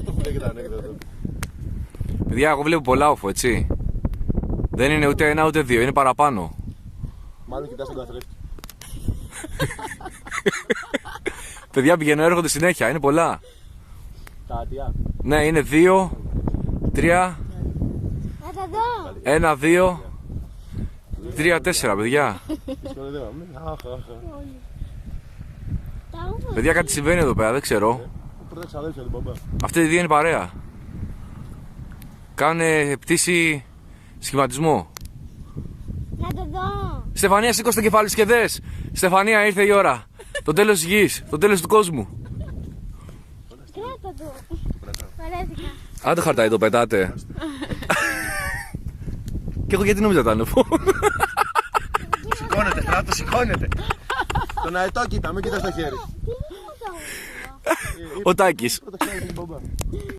Αυτό που λέγεται ανέκδοτο. Παιδιά, εγώ βλέπω πολλά όφο, έτσι. Δεν είναι ούτε ένα ούτε δύο, είναι παραπάνω. Μάλλον κοιτάς τον καθρέφτη. Παιδιά, πηγαίνω, έρχονται συνέχεια, είναι πολλά. Τα άτια. Ναι, είναι 2, 3, Να τα δω. 1, 2, 3, 4, παιδιά. Σχολεδεύαμε. Αχ. Τα ούφο. Παιδιά, κάτι συμβαίνει εδώ πέρα, δεν ξέρω. Πρώτα ξαδέλφια του μπαμπά. Αυτοί οι δύο είναι παρέα. Κάνουνε πτήση σχηματισμό. Να το δω. Στεφανία, σήκωσε το κεφάλι σου και δες. Στεφανία, ήρθε η ώρα. Το τέλος της γης, το τέλος του κόσμου. Κράτα το. Βαρέθηκα. Αν το χαρτάκι το πετάτε. Και εγώ γιατί νόμιζα ήταν νεφό. Σηκώνεται, στράτο, σηκώνεται. Τον αετό κοίτα, μην κοιτάς το χέρι. Τι είναι αυτό. Ο Τάκης. Πρώτα ξαδέλφια του μπαμπά.